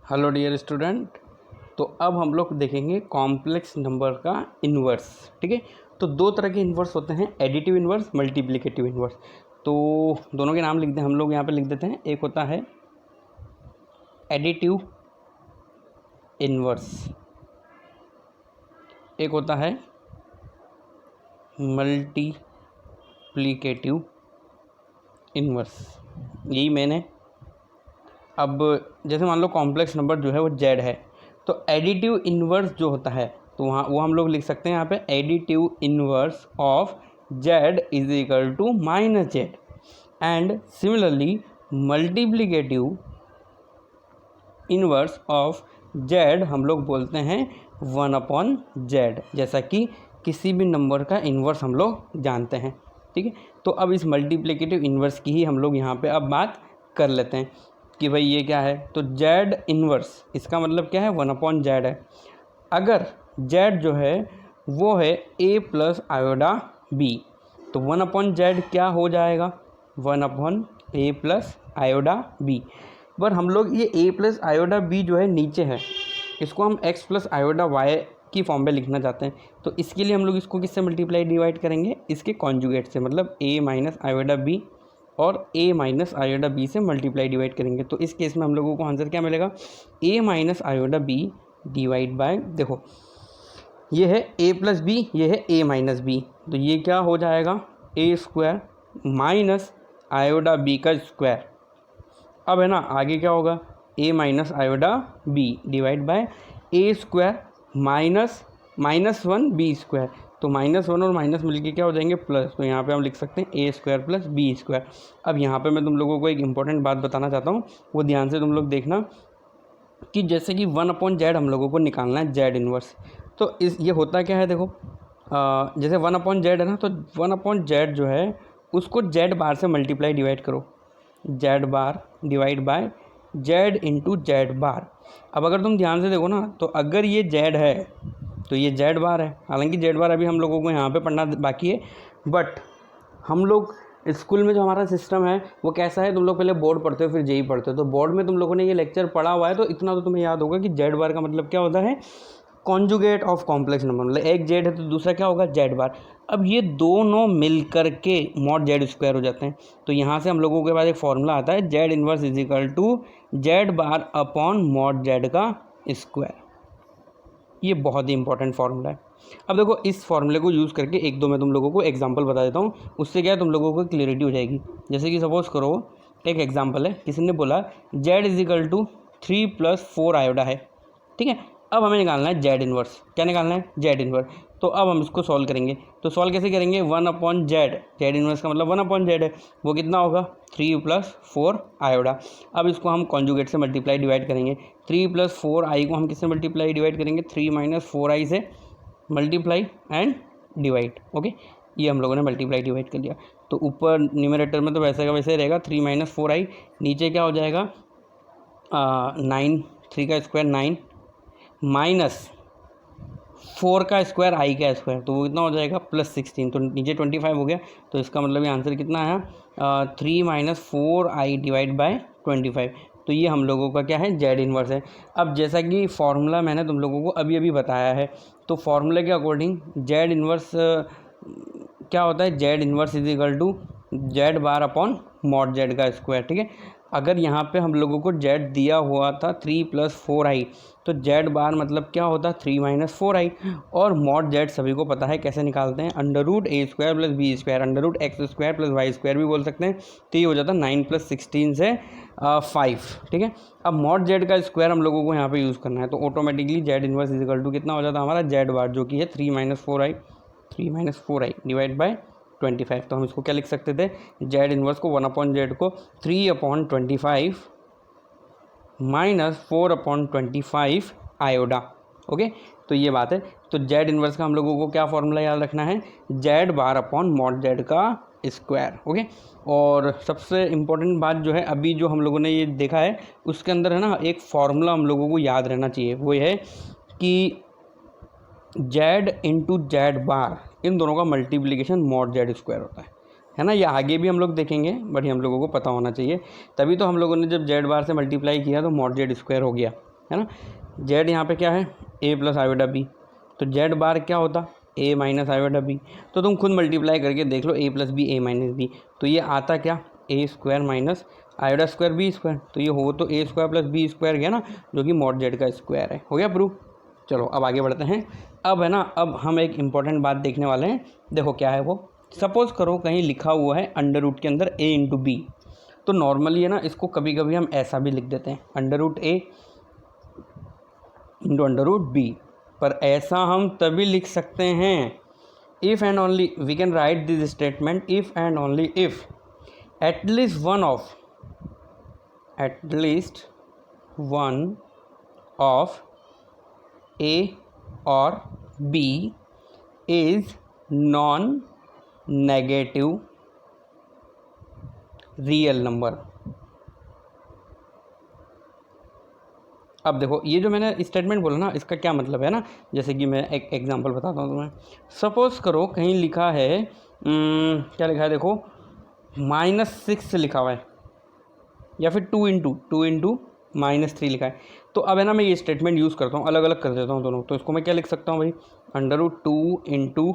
Hello dear student. तो अब हम लोग देखेंगे कॉम्प्लेक्स नंबर का इन्वर्स। ठीक है, तो दो तरह के इन्वर्स होते हैं, एडिटिव इन्वर्स, मल्टीप्लिकेटिव इन्वर्स। तो दोनों के नाम लिख दें हम लोग, यहाँ पे लिख देते हैं। एक होता है एडिटिव इन्वर्स, एक होता है मल्टीप्लिकेटिव इन्वर्स। यही मैंने अब जैसे मान लो कॉम्प्लेक्स नंबर जो है वो जेड है, तो एडिटिव इन्वर्स जो होता है तो वहाँ वो हम लोग लिख सकते हैं यहाँ पे additive inverse of Z is equal to minus Z. And similarly multiplicative inverse of Z हम लोग बोलते हैं 1/z, जैसा कि किसी भी नंबर का इन्वर्स हम लोग जानते हैं। ठीक है, तो अब इस मल्टीप्लिकेटिव इन्वर्स की ही हम लोग यहाँ पे अब बात कर लेते हैं कि भाई ये क्या है। तो जेड इन्वर्स, इसका मतलब क्या है, 1/z है। अगर जेड जो है वो है a प्लस आयोडा b, तो 1/z क्या हो जाएगा, 1/a प्लस आयोडा b। पर हम लोग ये a प्लस आयोडा b जो है नीचे है, इसको हम x प्लस आयोडा y की फॉर्म में लिखना चाहते हैं। तो इसके लिए हम लोग इसको किससे मल्टीप्लाई डिवाइड करेंगे, इसके कॉन्जुगेट से, मतलब a माइनस आयोडा b और a माइनस आयोडा b से मल्टीप्लाई डिवाइड करेंगे। तो इस केस में हम लोगों को आंसर क्या मिलेगा, a minus iota b divide by, देखो ये है a प्लस बी, ये है a माइनस बी, तो ये क्या हो जाएगा a square minus iota b का स्क्वायर। अब है ना, आगे क्या होगा, a minus iota b divide by a square minus 1 b square. तो -1 और माइनस मिलके क्या हो जाएंगे, प्लस। तो यहाँ पे हम लिख सकते हैं a square plus b square. अब यहाँ पे मैं तुम लोगों को एक इंपॉर्टेंट बात बताना चाहता हूँ, वो ध्यान से तुम लोग देखना कि जैसे कि 1/z हम लोगों को निकालना है जेड इन्वर्स। तो ये होता क्या है, देखो जैसे 1/z है ना, तो 1/z जो है उसको जेड बार से मल्टीप्लाई डिवाइड करो, Z bar divide by Z into Z bar. अब अगर तुम ध्यान से देखो ना, तो अगर ये जेड है तो ये जेड बार है। हालांकि जेड बार अभी हम लोगों को यहाँ पे पढ़ना बाकी है, बट हम लोग स्कूल में जो हमारा सिस्टम है वो कैसा है, तुम लोग पहले बोर्ड पढ़ते हो फिर जेई पढ़ते हो। तो बोर्ड में तुम लोगों ने ये लेक्चर पढ़ा हुआ है, तो इतना तो तुम्हें याद होगा कि जेड बार का मतलब क्या होता है, कॉन्जुगेट ऑफ कॉम्प्लेक्स नंबर। मतलब एक जेड है तो दूसरा क्या होगा, जेड बार। अब ये दोनों मिल करके मॉड जेड स्क्वायर हो जाते हैं। तो यहाँ से हम लोगों के पास एक फॉर्मूला आता है, Z inverse is equal to Z bar upon mod Z का स्क्वायर। ये बहुत ही इंपॉर्टेंट फार्मूला है। अब देखो इस फार्मूले को यूज़ करके एक दो मैं तुम लोगों को एग्जांपल बता देता हूँ, उससे क्या है तुम लोगों को क्लियरिटी हो जाएगी। जैसे कि सपोज करो एक एग्जांपल है, किसी ने बोला जेड इज इक्वल टू 3 + 4 आयोडा है। ठीक है, अब हमें निकालना है जेड इन्वर्स। क्या निकालना है, जेड इन्वर्स। तो अब हम इसको सॉल्व करेंगे। तो सॉल्व कैसे करेंगे, 1/z, जेड इन्वर्स का मतलब 1/z है, वो कितना होगा 3 + 4 आयोडा। अब इसको हम कॉन्जुगेट से मल्टीप्लाई डिवाइड करेंगे। 3 + 4i को हम किससे मल्टीप्लाई डिवाइड करेंगे, 3 - 4i से मल्टीप्लाई एंड डिवाइड। ओके, ये हम लोगों ने मल्टीप्लाई डिवाइड कर दिया। तो ऊपर न्यूमरेटर में तो वैसे का वैसे रहेगा 3 - 4i, नीचे क्या हो जाएगा 9, 3 का स्क्वायर 9 माइनस 4 का स्क्वायर i का स्क्वायर, तो वो कितना हो जाएगा +16। तो नीचे 25 हो गया। तो इसका मतलब ये आंसर कितना आया, 3 - 4i डिवाइड बाय 25। तो ये हम लोगों का क्या है, जेड इन्वर्स है। अब जैसा कि फॉर्मूला मैंने तुम लोगों को अभी अभी बताया है, तो फॉर्मूले के अकॉर्डिंग जेड इन्वर्स क्या होता है, Z inverse is equal to Z bar upon mod Z का स्क्वायर। ठीक है, अगर यहाँ पे हम लोगों को जेड दिया हुआ था 3 + 4i, तो जेड बार मतलब क्या होता है 3 - 4i। और मॉड जेड सभी को पता है कैसे निकालते हैं, √a² + b square, √x² + y square भी बोल सकते हैं। तो ये हो जाता है 9 + 16 से 5। ठीक है, अब मॉड जेड का स्क्वायर हम लोगों को यहाँ पे यूज़ करना है, तो automatically Z inverse is equal to कितना हो जाता है हमारा, जेड बार जो कि है 3 - 4i डिवाइड बाय 25। तो हम इसको क्या लिख सकते थे, जेड इन्वर्स को 1/z को 3/25 - 4/25 आयोडा। ओके, तो ये बात है। तो जेड इन्वर्स का हम लोगों को क्या फॉर्मूला याद रखना है, Z bar upon mod Z का स्क्वायर। ओके, और सबसे इम्पोर्टेंट बात जो है, अभी जो हम लोगों ने ये देखा है उसके अंदर है ना, एक फार्मूला हम लोगों को याद रहना चाहिए, वो ये है कि जेड इंटू जेड बार, इन दोनों का मल्टीप्लिकेशन मॉड जेड स्क्वायर होता है ना। ये आगे भी हम लोग देखेंगे, बट ये हम लोगों को पता होना चाहिए। तभी तो हम लोगों ने जब जेड बार से मल्टीप्लाई किया तो मॉड जेड स्क्वायर हो गया। है ना। जेड यहाँ पे क्या है, ए प्लस आयोडा बी, तो जेड बार क्या होता, ए माइनस आयोडा बी। तो तुम खुद मल्टीप्लाई करके देख लो, A plus B A minus B, तो ये आता क्या, A square minus iota square B square, तो ये हो तो A square plus B square गया ना, जो कि मॉड जेड का स्क्वायर है। हो गया प्रूफ। चलो अब आगे बढ़ते हैं। अब है ना, अब हम एक इम्पॉर्टेंट बात देखने वाले हैं। देखो क्या है वो, सपोज़ करो कहीं लिखा हुआ है अंडर रूट के अंदर ए इंटू बी, तो नॉर्मली है ना, इसको कभी कभी हम ऐसा भी लिख देते हैं, under root A into under root B, पर ऐसा हम तभी लिख सकते हैं if and only we can write this statement if and only if at least one of A और B is non negative real number. अब देखो ये जो मैंने स्टेटमेंट बोला ना, इसका क्या मतलब है ना, जैसे कि मैं एक एग्जांपल बताता हूँ तुम्हें। सपोज़ करो कहीं लिखा है क्या लिखा है, देखो -6 लिखा हुआ है, या फिर 2 इंटू -3 लिखा है। तो अब है ना, मैं ये स्टेटमेंट यूज़ करता हूँ, अलग अलग कर देता हूँ दोनों। तो इसको मैं क्या लिख सकता हूँ भाई, under root 2 into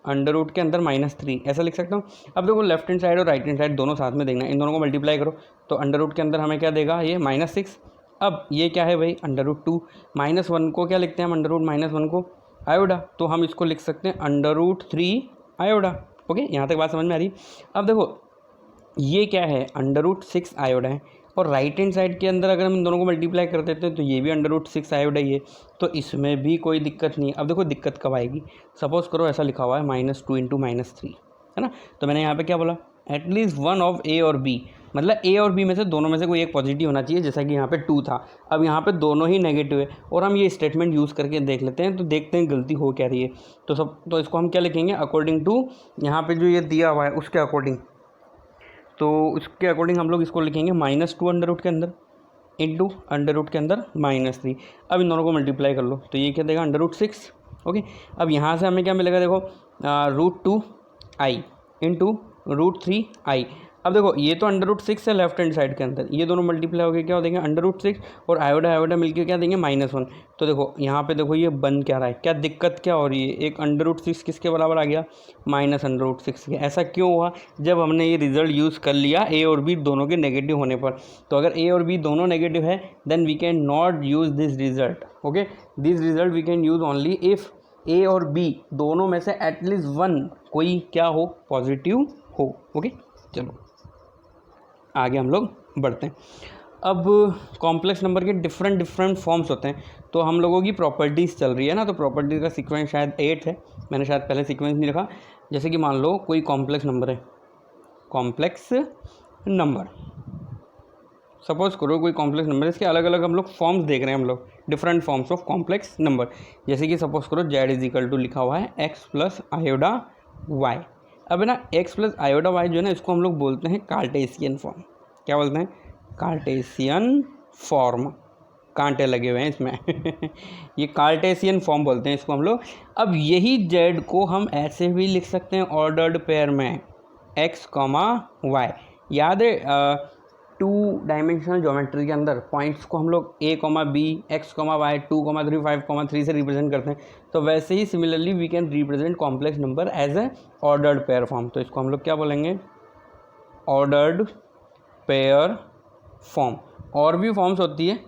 under root के अंदर -3, ऐसा लिख सकता हूँ। अब देखो लेफ्ट हैंड साइड और राइट हैंड साइड दोनों साथ में देखना है, इन दोनों को मल्टीप्लाई करो, तो अंडर रूट के अंदर हमें क्या देगा, ये -6। अब ये क्या है भाई, अंडर रूट 2, -1 को क्या लिखते हैं हम, अंडर रूट -1 को आयोडा, तो हम इसको लिख सकते हैं अंडर रूट 3 आयोडा। ओके, यहाँ तक बात समझ में आ रही। अब देखो ये क्या है, अंडर रूट 6 आयोडा है, और राइट हैंड साइड के अंदर अगर हम इन दोनों को मल्टीप्लाई कर देते हैं तो ये भी अंडर रूट 6 आयोडा ही है, तो इसमें भी कोई दिक्कत नहीं है। अब देखो दिक्कत कब आएगी, सपोज़ करो ऐसा लिखा हुआ है -2 इंटू -3, है ना, तो मैंने यहाँ पे क्या बोला, एटलीस्ट वन ऑफ ए और बी, मतलब ए और बी में से दोनों में से कोई एक पॉजिटिव होना चाहिए, जैसा कि यहाँ पे 2 था। अब यहाँ पे दोनों ही नेगेटिव है, और हम ये स्टेटमेंट यूज़ करके देख लेते हैं, तो देखते हैं गलती हो क्या रही है। तो इसको हम क्या लिखेंगे, अकॉर्डिंग टू यहाँ पे जो ये दिया हुआ है उसके अकॉर्डिंग, तो उसके अकॉर्डिंग हम लोग इसको लिखेंगे -2 अंडर रूट के अंदर इंटू अंडर रूट के अंदर -3। अब इन दोनों को मल्टीप्लाई कर लो, तो ये क्या देगा, अंडर रूट 6। ओके, अब यहाँ से हमें क्या मिलेगा, देखो √2i इंटू √3i। अब देखो ये तो अंडर रूट 6 है लेफ्ट हैंड साइड के अंदर, ये दोनों मल्टीप्लाई हो गए क्या हो देंगे, अंडर रूट 6 और आयोडा मिलके क्या देंगे, -1। तो देखो यहाँ पे देखो ये बन क्या रहा है, क्या दिक्कत क्या हो रही है, एक अंडर रूट 6 किसके बराबर आ गया, -√6 के। ऐसा क्यों हुआ, जब हमने ये रिजल्ट यूज़ कर लिया ए और बी दोनों के नेगेटिव होने पर। तो अगर ए और बी दोनों नेगेटिव है then we can not use this result. Okay, this result we can use only if A और बी दोनों में से एटलीस्ट वन कोई क्या हो, पॉजिटिव हो। ओके, चलो आगे हम लोग बढ़ते हैं। अब कॉम्प्लेक्स नंबर के डिफरेंट फॉर्म्स होते हैं, तो हम लोगों की प्रॉपर्टीज़ चल रही है ना, तो प्रॉपर्टीज़ का सीक्वेंस शायद 8 है, मैंने शायद पहले सीक्वेंस नहीं रखा। जैसे कि मान लो कोई कॉम्प्लेक्स नंबर है, कॉम्प्लेक्स नंबर सपोज करो कोई कॉम्प्लेक्स नंबर है, इसके अलग अलग हम लोग फॉर्म्स देख रहे हैं, हम लोग different forms of complex number. जैसे कि सपोज करो z = लिखा हुआ है x प्लस आयोडा y। अब है ना x प्लस आयोडा y जो है ना, इसको हम लोग बोलते हैं कार्टेशियन फॉर्म। क्या बोलते हैं, कार्टेशियन फॉर्म, कांटे लगे हुए हैं इसमें ये कार्टेशियन फॉर्म बोलते हैं इसको हम लोग। अब यही z को हम ऐसे भी लिख सकते हैं ऑर्डर्ड पेयर में x, y। याद है 2 डायमेंशनल ज्योमेट्री के अंदर पॉइंट्स को हम लोग a, b, x, y, 2, 3, 5, 3 से रिप्रेजेंट करते हैं, तो वैसे ही similarly we can represent complex number as a ordered pair form. तो इसको हम लोग क्या बोलेंगे, ऑर्डर्ड पेयर फॉर्म। और भी फॉर्म्स होती है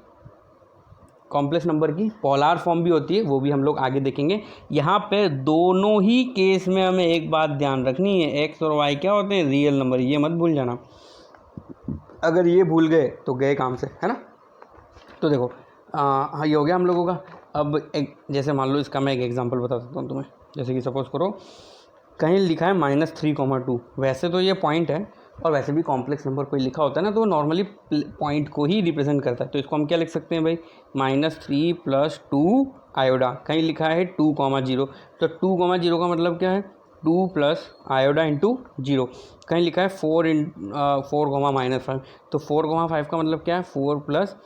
कॉम्प्लेक्स नंबर की, पोलार फॉर्म भी होती है, वो भी हम लोग आगे देखेंगे। यहाँ पे दोनों ही केस में हमें एक बात ध्यान रखनी है, x और y क्या होते हैं, रियल नंबर, ये मत भूल जाना। अगर ये भूल गए तो गए काम से, है ना। तो देखो हाँ ये हो गया हम लोगों का। अब एक जैसे मान लो इसका मैं एक एग्जांपल बता सकता हूँ तुम्हें। जैसे कि सपोज़ करो कहीं लिखा है -3,2, वैसे तो ये पॉइंट है, और वैसे भी कॉम्प्लेक्स नंबर कोई लिखा होता है ना तो वो नॉर्मली पॉइंट को ही रिप्रेजेंट करता है। तो इसको हम क्या लिख सकते हैं भाई, -3 + 2 आयोडा। कहीं लिखा है 2,0, तो 2,0 का मतलब क्या है, 2 प्लस आयोडा इंटू 0। कहीं लिखा है 4 -5, तो 4,5 का मतलब क्या है, 4 प्लस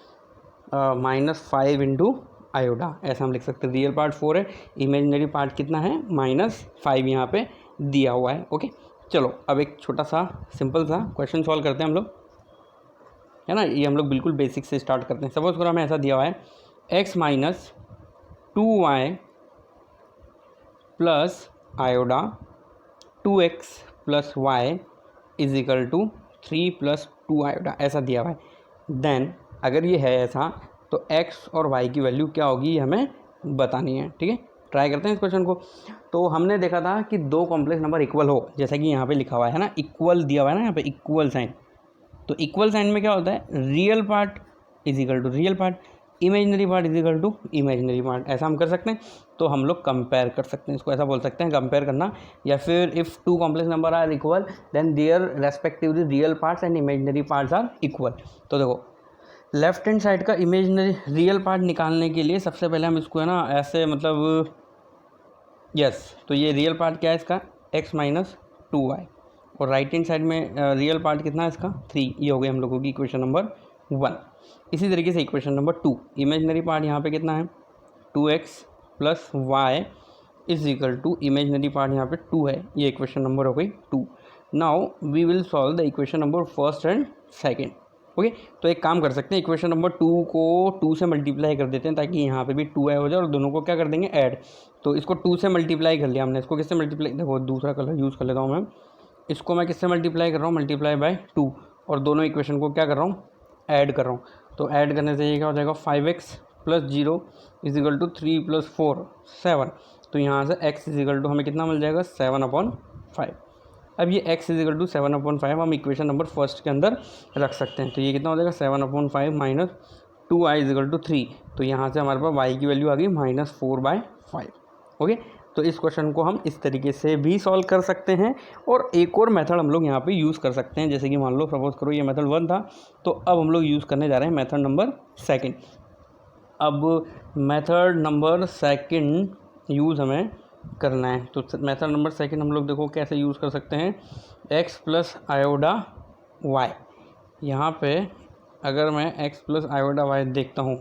-5 इंटू आयोडा, ऐसा हम लिख सकते हैं। रियल पार्ट 4 है, इमेजिनरी पार्ट कितना है, -5 यहाँ पे दिया हुआ है। ओके, चलो अब एक छोटा सा सिंपल सा क्वेश्चन सॉल्व करते हैं हम लोग, है ना। ये हम लोग बिल्कुल बेसिक से स्टार्ट करते हैं। सपोज करो हमें ऐसा दिया हुआ है x minus 2y plus iota 2x plus Y is equal to 3 plus 2 iota, ऐसा दिया हुआ है। देन अगर ये है ऐसा तो x और y की वैल्यू क्या होगी ये हमें बतानी है। ठीक है, ट्राई करते हैं इस क्वेश्चन को। तो हमने देखा था कि दो कॉम्प्लेक्स नंबर इक्वल हो, जैसा कि यहाँ पे लिखा हुआ है ना, इक्वल दिया हुआ है ना यहाँ पे इक्वल साइन। तो इक्वल साइन में क्या होता है, real part is equal to real part, imaginary part is equal to imaginary part, ऐसा हम कर सकते हैं। तो हम लोग कंपेयर कर सकते हैं, इसको ऐसा बोल सकते हैं कंपेयर करना। या फिर if two complex number are equal then their respectively real parts and imaginary parts are equal. तो देखो लेफ्ट हैंड साइड का इमेजिनरी रियल पार्ट निकालने के लिए सबसे पहले हम इसको है ना ऐसे मतलब तो ये रियल पार्ट क्या है इसका, x माइनस 2y, और राइट हैंड साइड में रियल पार्ट कितना है इसका 3। ये हो गई हम लोगों की इक्वेशन नंबर 1। इसी तरीके से इक्वेशन नंबर 2, इमेजिनरी पार्ट यहाँ पे कितना है 2x plus Y is equal to imaginary part यहाँ पे 2 है। ये इक्वेशन नंबर हो गई 2। Now we will solve the equation number first and second. Okay, तो एक काम कर सकते हैं, इक्वेशन नंबर 2 को 2 से मल्टीप्लाई कर देते हैं ताकि यहाँ पे भी 2y हो जाए, और दोनों को क्या कर देंगे ऐड। तो इसको 2 से मल्टीप्लाई कर लिया हमने, इसको किससे मल्टीप्लाई, देखो दूसरा कलर यूज़ कर लेता हूँ मैं। इसको मैं किससे मल्टीप्लाई कर रहा हूँ, मल्टीप्लाई बाय 2, और दोनों इक्वेशन को क्या कर रहा हूँ ऐड कर रहा हूँ। तो ऐड करने से ये क्या हो जाएगा 5x plus 0 is equal to 3 plus 4 7। तो यहाँ से x इज इक्वल टू हमें कितना मिल जाएगा 7/5। अब ये x इज इक्वल टू 7/5 हम इक्वेशन नंबर फर्स्ट के अंदर रख सकते हैं। तो ये कितना हो जाएगा 7/5 minus 2y is equal to 3। तो यहाँ से हमारे पास y की वैल्यू आ गई -4/5। ओके, तो इस क्वेश्चन को हम इस तरीके से भी सॉल्व कर सकते हैं, और एक और मेथड हम लोग यहाँ पे यूज़ कर सकते हैं। जैसे कि मान लो सपोज करो ये मेथड 1 था, तो अब हम लोग यूज़ करने जा रहे हैं मेथड नंबर 2। अब मेथड नंबर 2 यूज़ हमें करना है। तो मेथड नंबर 2 हम लोग देखो कैसे यूज़ कर सकते हैं, x प्लस आयोडा y। यहाँ पे अगर मैं x प्लस आयोडा y देखता हूँ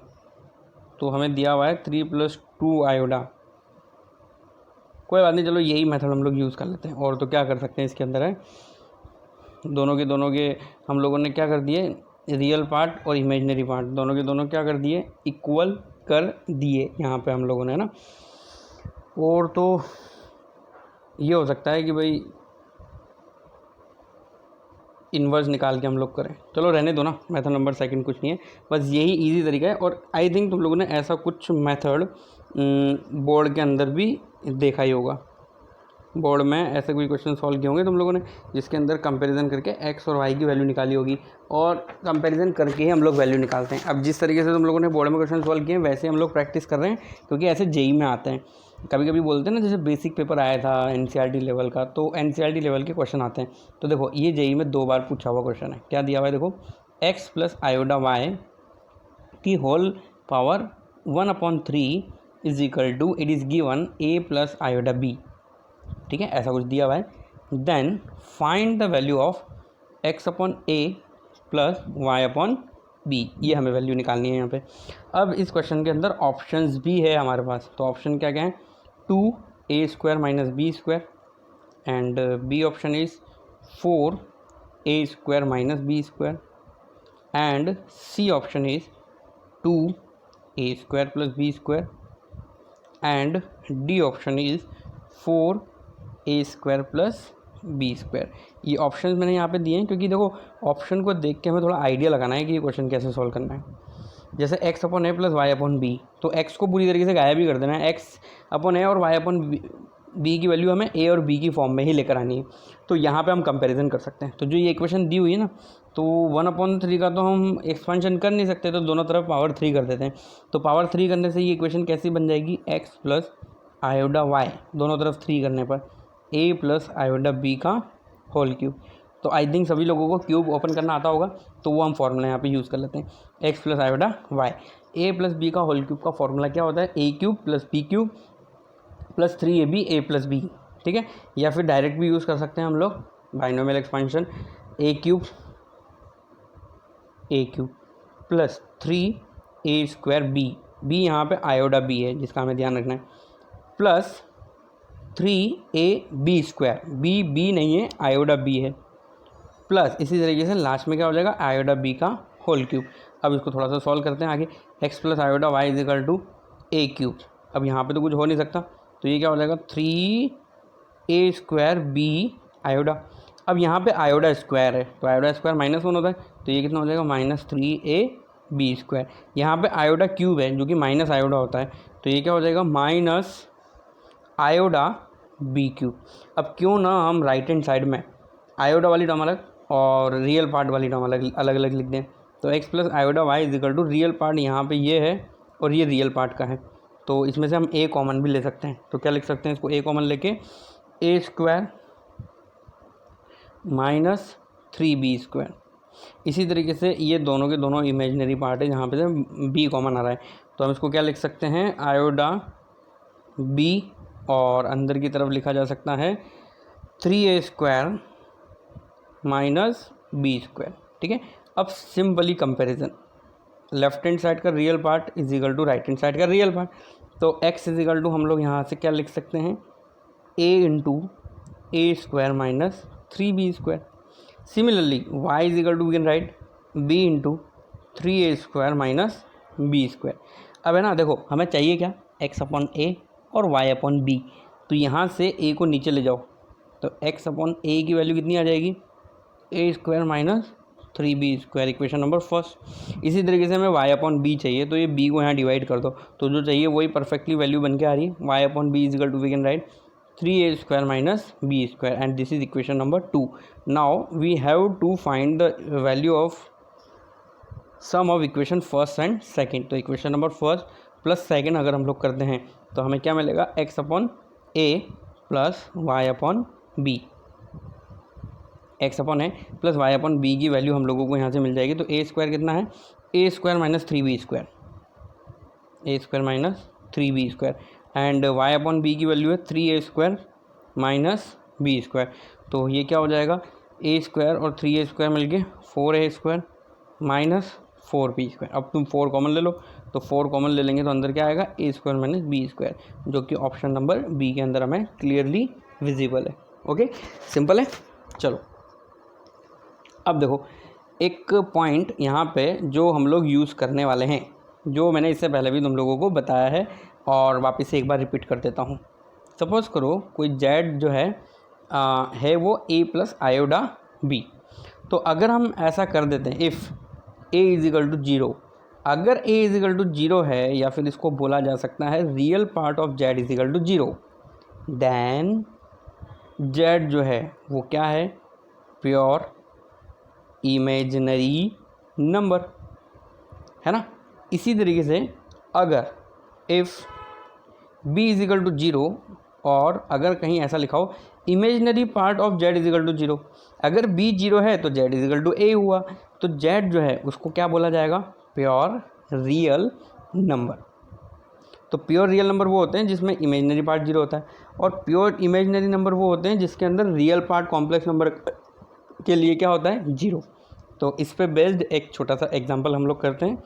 तो हमें दिया हुआ है 3 प्लस 2 आयोडा। कोई बात नहीं, चलो यही मेथड हम लोग यूज़ कर लेते हैं। और तो क्या कर सकते हैं, इसके अंदर है दोनों के हम लोगों ने क्या कर दिए, रियल पार्ट और इमेजिनरी पार्ट दोनों के दोनों क्या कर दिए, इक्वल कर दिए यहाँ पे हम लोगों ने ना। और तो ये हो सकता है कि भाई इन्वर्स निकाल के हम लोग करें, चलो रहने दो ना, मेथड नंबर 2 कुछ नहीं है, बस यही इजी तरीका है। और आई थिंक तुम लोगों ने ऐसा कुछ मेथड बोर्ड के अंदर भी देखा ही होगा। बोर्ड में ऐसे कोई क्वेश्चन सॉल्व किए होंगे तुम लोगों ने जिसके अंदर कंपैरिजन करके x और y की वैल्यू निकाली होगी, और कंपैरिजन करके ही हम लोग वैल्यू निकालते हैं। अब जिस तरीके से तुम लोगों ने बोर्ड में क्वेश्चन सॉल्व किए वैसे हम लोग प्रैक्टिस कर रहे हैं, क्योंकि ऐसे जेई में आते हैं। कभी कभी बोलते हैं ना, जैसे बेसिक पेपर आया था एनसीईआरटी लेवल का, तो एनसीईआरटी लेवल के क्वेश्चन आते हैं। तो देखो ये जेई में 2 बार पूछा हुआ क्वेश्चन है। क्या दिया हुआ है देखो, x प्लस आयोडा वाई की whole power 1/3 is equal to, it is given a plus iota b। ठीक है, ऐसा कुछ दिया हुआ है। Then find the value of x/a plus y/b, ये हमें वैल्यू निकालनी है यहाँ पे। अब इस क्वेश्चन के अंदर ऑप्शंस भी है हमारे पास। तो ऑप्शन क्या क्या है, 2a² minus b² and B option is 4a² minus b² and C option is 2a² plus b² and D option is 4a² plus b²। ये ऑप्शंस मैंने यहाँ पे दिए हैं क्योंकि देखो ऑप्शन को देख के हमें थोड़ा आइडिया लगाना है कि ये क्वेश्चन कैसे सॉल्व करना है। जैसे x/a प्लस y/b, तो x को पूरी तरीके से गायब ही कर देना है। x/a और y/b की वैल्यू हमें a और b की फॉर्म में ही लेकर आनी है। तो यहाँ पे हम कंपैरिजन कर सकते हैं। तो जो ये इक्वेशन दी हुई है ना, तो 1/3 का तो हम एक्सपेंशन कर नहीं सकते, तो दोनों तरफ पावर 3 कर देते हैं। तो पावर 3 करने से ये इक्वेशन कैसी बन जाएगी, x प्लस आयोडा y दोनों तरफ 3 करने पर a प्लस आयोडा b का होल क्यूब। तो आई थिंक सभी लोगों को क्यूब ओपन करना आता होगा, तो वो हम फॉर्मूला यहाँ पे यूज़ कर लेते हैं। x plus iota y, a plus b का होल क्यूब का फॉर्मूला क्या होता है, a³ plus b³ plus 3ab a plus b। ठीक है, या फिर डायरेक्ट भी यूज़ कर सकते हैं हम लोग, binomial expansion, a³ plus 3a² b यहाँ पे आयोडा b है जिसका हमें ध्यान रखना है, प्लस 3ab², b नहीं है आयोडा b है, प्लस इसी तरीके से लास्ट में क्या हो जाएगा, आयोडा b का होल क्यूब। अब इसको थोड़ा सा सॉल्व करते हैं आगे। X plus iota Y is equal to A cube. अब यहाँ पे तो कुछ हो नहीं सकता, तो ये क्या हो जाएगा 3a² बी आयोडा। अब यहाँ पे आयोडा स्क्वायर है, तो आयोडा स्क्वायर -1 होता है, तो ये कितना हो जाएगा -3ab²। यहाँ पे आयोडा क्यूब है जो कि माइनस आयोडा होता है, तो ये क्या हो जाएगा माइनस आयोडा b³। अब क्यों ना हम राइट हैंड साइड में आयोडा वाली टर्म अलग और रियल पार्ट वाली टर्म अलग अलग लिख दें। तो X plus iota Y is equal to real part यहाँ पे ये है और ये रियल पार्ट का है, तो इसमें से हम a कॉमन भी ले सकते हैं। तो क्या लिख सकते हैं इसको, a कॉमन लेके a² माइनस 3b²। इसी तरीके से ये दोनों के दोनों इमेजिनरी पार्ट है जहाँ पे से b कॉमन आ रहा है, तो हम इसको क्या लिख सकते हैं आयोडा b, और अंदर की तरफ लिखा जा सकता है 3a² माइनस b²। ठीक है, अब simply comparison, left hand side का real part is equal to right hand side का रियल पार्ट, तो x इज इक्वल टू हम लोग यहाँ से क्या लिख सकते हैं a into a² minus 3b²। Similarly y is equal to we can write b into 3a² minus b²। अब है ना, देखो हमें चाहिए क्या x अपॉन a और y अपॉन b, तो यहाँ से a को नीचे ले जाओ, तो x अपॉन a की वैल्यू कितनी आ जाएगी a² minus 3b², equation number first. इसी तरीके से हमें y अपॉन b चाहिए, तो ये b को यहाँ डिवाइड कर दो, तो जो चाहिए वही परफेक्टली वैल्यू बन के आ रही है y upon b is equal to we can write 3a² minus b², and this is equation number 2। Now we have to find the value of sum of equation first and second. तो equation number first plus second अगर हम लोग करते हैं तो हमें क्या मिलेगा x upon a plus Y upon B, X upon A plus Y upon B की वैल्यू हम लोगों को यहाँ से मिल जाएगी। तो a² कितना है a² minus 3b², a² minus 3b² and Y upon B की वैल्यू है 3a² माइनस b²। तो ये क्या हो जाएगा a² और 3a² मिलके 4a² माइनस 4b²। अब तुम 4 कॉमन ले लो, तो 4 कॉमन ले लेंगे तो अंदर क्या आएगा a² माइनस b², जो कि ऑप्शन नंबर बी के अंदर हमें क्लियरली विजिबल है। ओके, सिंपल है। चलो अब देखो एक पॉइंट यहाँ पे जो हम लोग यूज़ करने वाले हैं, जो मैंने इससे पहले भी तुम लोगों को बताया है और वापस से एक बार रिपीट कर देता हूँ। सपोज़ करो कोई z जो है वो a प्लस आयोडा b, तो अगर हम ऐसा कर देते हैं if a is equal to 0, अगर a इज इक्वल टू 0 है, या फिर इसको बोला जा सकता है real part of z is equal to 0, then z जो है वो क्या है प्योर इमेजिनरी नंबर, है ना। इसी तरीके से अगर if b is equal to 0 और अगर कहीं ऐसा लिखा हो imaginary part of z is equal to 0, अगर b 0 है तो z is equal to a हुआ, तो z जो है उसको क्या बोला जाएगा प्योर रियल नंबर। तो प्योर रियल नंबर वो होते हैं जिसमें इमेजिनरी पार्ट 0 होता है, और प्योर इमेजिनरी नंबर वो होते हैं जिसके अंदर रियल पार्ट कॉम्प्लेक्स नंबर के लिए क्या होता है 0। तो इस पे बेस्ड एक छोटा सा एग्जांपल हम लोग करते हैं।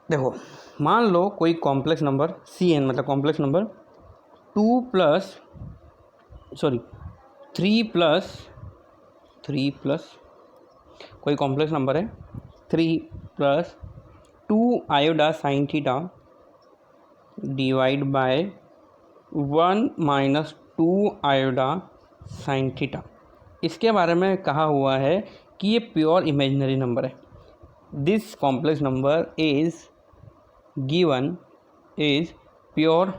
देखो मान लो कोई कॉम्प्लेक्स नंबर cn, मतलब कॉम्प्लेक्स नंबर 3 प्लस कोई कॉम्प्लेक्स नंबर है 3 plus 2 iota sine theta divide by 1 minus 2 iota sine theta. इसके बारे में कहा हुआ है कि ये प्योर इमेजिनरी नंबर है। This complex number is given is pure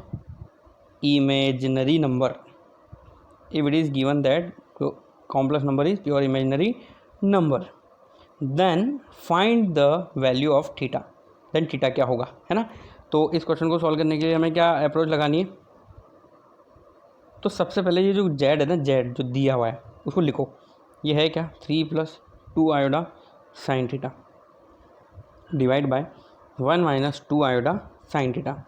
imaginary number if it is given that complex number is pure imaginary number, then find the value of theta, then theta क्या होगा, है ना। तो इस question को solve करने के लिए हमें क्या अप्रोच लगानी है, तो सबसे पहले ये जो z है ना, z जो दिया हुआ है उसको लिखो, ये है क्या 3 plus 2 iota sine theta divide by 1 minus 2 iota sine theta.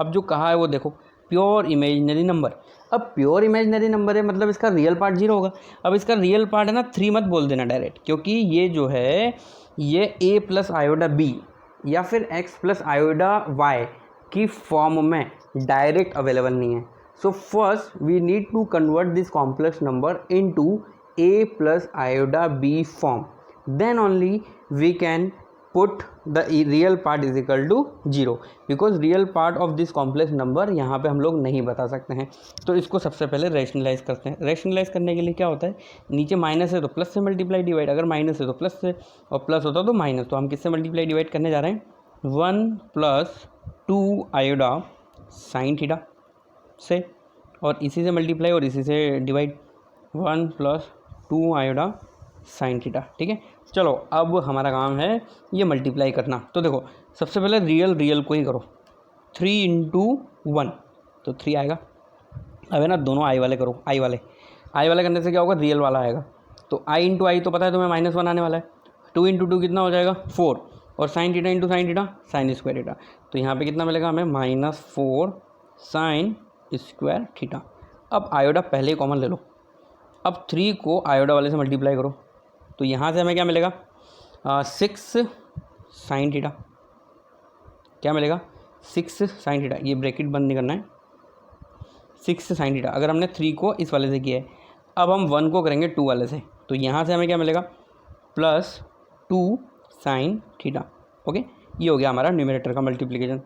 अब जो कहा है वो देखो प्योर इमेजिनरी नंबर। अब प्योर इमेजिनरी नंबर है मतलब इसका रियल पार्ट 0 होगा। अब इसका रियल पार्ट है ना 3 मत बोल देना डायरेक्ट, क्योंकि ये जो है ये a प्लस आयोडा b या फिर x प्लस आयोडा y की फॉर्म में डायरेक्ट अवेलेबल नहीं है। So first we need to convert this complex number into a plus iota b form, then only we can put the real part is equal to 0 because real part of this complex number यहाँ पे हम लोग नहीं बता सकते हैं। तो इसको सबसे पहले रैशनलाइज करते हैं। रैशनलाइज करने के लिए क्या होता है, नीचे माइनस है तो प्लस से मल्टीप्लाई डिवाइड, अगर माइनस है तो प्लस से, और प्लस होता तो माइनस। तो हम किससे मल्टीप्लाई डिवाइड करने जा रहे हैं, 1 + 2 आयोडा साइन थीटा से, और इसी से मल्टीप्लाई और इसी से डिवाइड, 1 + 2 आयोडा साइन थीटा। ठीक है, चलो अब हमारा काम है ये मल्टीप्लाई करना। तो देखो सबसे पहले रियल को ही करो, 3 × 1 तो 3 आएगा। अब है ना दोनों आई वाले करो, आई वाले करने से क्या होगा, रियल वाला आएगा। तो आई × आई तो पता है तुम्हें -1 आने वाला है, 2 × 2 कितना हो जाएगा 4, और sine theta × sine theta sine square theta. तो यहाँ पे कितना मिलेगा हमें, -4 साइन स्क्वायर थीटा। अब आयोडा पहले ही कॉमन ले लो, अब 3 को आयोडा वाले से मल्टीप्लाई करो, तो यहाँ से हमें क्या मिलेगा, 6 साइन थीटा। क्या मिलेगा, 6 साइन थीटा। ये ब्रैकेट बंद नहीं करना है, 6 साइन थीटा। अगर हमने 3 को इस वाले से किया है, अब हम 1 को करेंगे 2 वाले से, तो यहाँ से हमें क्या मिलेगा, +2 साइन थीटा। ओके, ये हो गया हमारा न्यूमरेटर का मल्टीप्लिकेशन।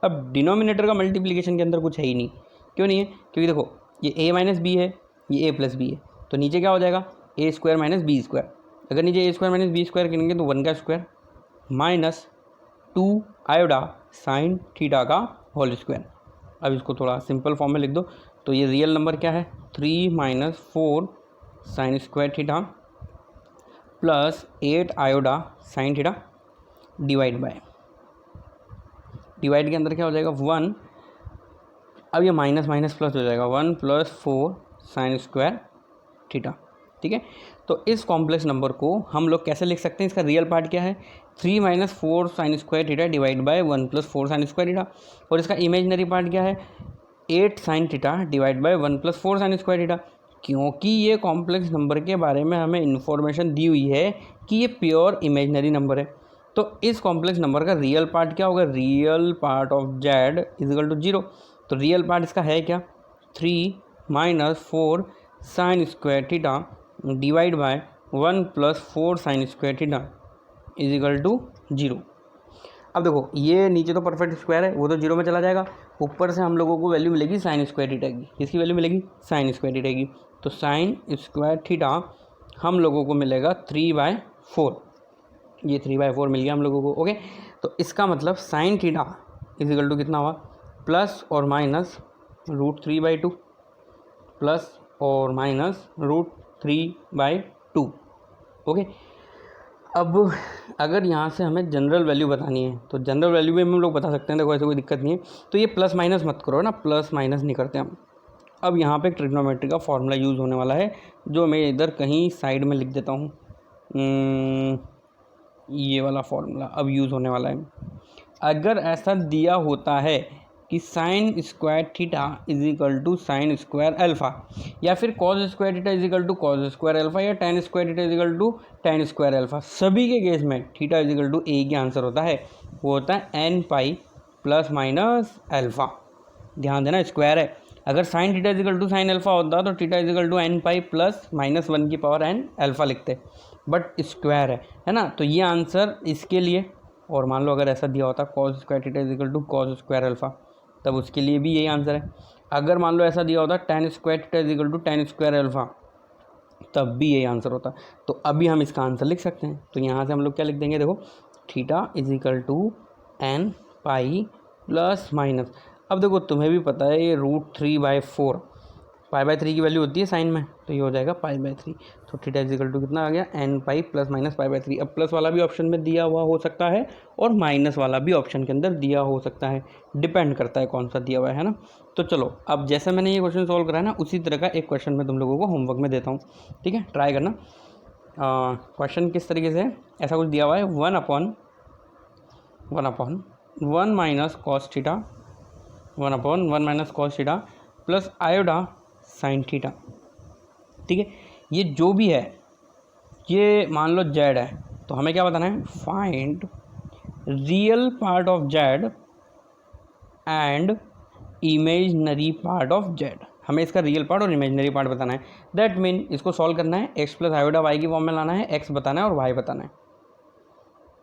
अब डिनोमिनेटर का मल्टीप्लिकेशन के अंदर कुछ है ही नहीं। क्यों नहीं है, क्योंकि देखो ये a - b है, ये a + b है, तो नीचे क्या हो जाएगा, a² - b²। अगर नीचे a² - b² करेंगे तो 1 का स्क्वायर -2 आयोडा साइन थीटा का होल स्क्वायर। अब इसको थोड़ा सिंपल फॉर्म में लिख दो, तो ये रियल नंबर क्या है, 3 - 4 sine square theta +8 iota sine theta divide के अंदर क्या हो जाएगा 1। अब ये माइनस प्लस हो जाएगा, 1 + 4 साइन स्क्वायर थीटा। ठीक है, तो इस कॉम्प्लेक्स नंबर को हम लोग कैसे लिख सकते हैं, इसका रियल पार्ट क्या है, 3 - 4 sine square theta divide by 1 + 4 sine square theta, और इसका इमेजनरी पार्ट क्या है, 8 sign theta divide by 1 + 4 sine square theta. क्योंकि ये कॉम्प्लेक्स नंबर के बारे में हमें इन्फॉर्मेशन दी हुई है कि ये प्योर इमेजनरी नंबर है, तो इस कॉम्प्लेक्स नंबर का रियल पार्ट क्या होगा, रियल पार्ट ऑफ z = 0। तो रियल पार्ट इसका है क्या, 3 - 4 sine square theta divide by 1 + 4 sine square theta = 0। अब देखो ये नीचे तो परफेक्ट स्क्वायर है, वो तो 0 में चला जाएगा, ऊपर से हम लोगों को वैल्यू मिलेगी साइन स्क्वायर थीटा की। किसकी वैल्यू मिलेगी, साइन स्क्वायर थीटा की। तो साइन स्क्वायर थीटा हम लोगों को मिलेगा 3/4, ये 3/4 मिल गया हम लोगों को। ओके, तो इसका मतलब साइन थीटा = कितना हुआ, प्लस और माइनस √3/2 प्लस और माइनस √3/2। ओके, अब अगर यहाँ से हमें जनरल वैल्यू बतानी है तो जनरल वैल्यू भी हम लोग बता सकते हैं, देखो ऐसे कोई दिक्कत नहीं है। तो ये प्लस माइनस मत करो ना, प्लस माइनस नहीं करते हम। अब यहाँ पे ट्रिग्नोमेट्री का फॉर्मूला यूज़ होने वाला है, जो मैं इधर कहीं साइड में लिख देता हूँ। ये वाला फॉर्मूला अब यूज़ होने वाला है। अगर ऐसा दिया होता है कि sine square theta = sine square alpha, या फिर cos square theta = cos square alpha, या tan square theta = tan square alpha, सभी के केस में थीटा = ए की आंसर होता है, वो होता है n π ± अल्फ़ा। ध्यान देना, स्क्वायर है। अगर साइन थीटा = साइन अल्फ़ा होता तो थीटा = n π + -1n अल्फ़ा लिखते, बट स्क्वायर है ना। तो ये आंसर इसके लिए, और मान लो अगर ऐसा दिया होता cos square theta = cos square alpha, तब उसके लिए भी यही आंसर है। अगर मान लो ऐसा दिया होता ten square theta = tan square alpha, तब भी यही आंसर होता। तो अभी हम इसका आंसर लिख सकते हैं। तो यहाँ से हम लोग क्या लिख देंगे, देखो थीटा = n π ±। अब देखो तुम्हें भी पता है ये √3/4 π/3 की वैल्यू होती है साइन में, तो ये हो जाएगा π/3। तो थीटा = कितना आ गया, n π ± π/3। अब प्लस वाला भी ऑप्शन में दिया हुआ हो सकता है और माइनस वाला भी ऑप्शन के अंदर दिया हो सकता है, डिपेंड करता है कौन सा दिया हुआ है ना। तो चलो अब जैसे मैंने ये क्वेश्चन सॉल्व करा है ना, उसी तरह का एक क्वेश्चन मैं तुम लोगों को होमवर्क में देता हूँ, ठीक है, ट्राई करना। क्वेश्चन किस तरीके से है, ऐसा कुछ दिया हुआ है, 1/1 - cos theta 1/1 - cos theta plus iota sine theta. ठीक है, ये जो भी है, ये मान लो z है, तो हमें क्या बताना है, find real part of z and imaginary part of z। हमें इसका रियल पार्ट और इमेजनरी पार्ट बताना है। दैट मीन इसको सॉल्व करना है, x + आयोडा y की फॉर्म में लाना है, x बताना है और y बताना है।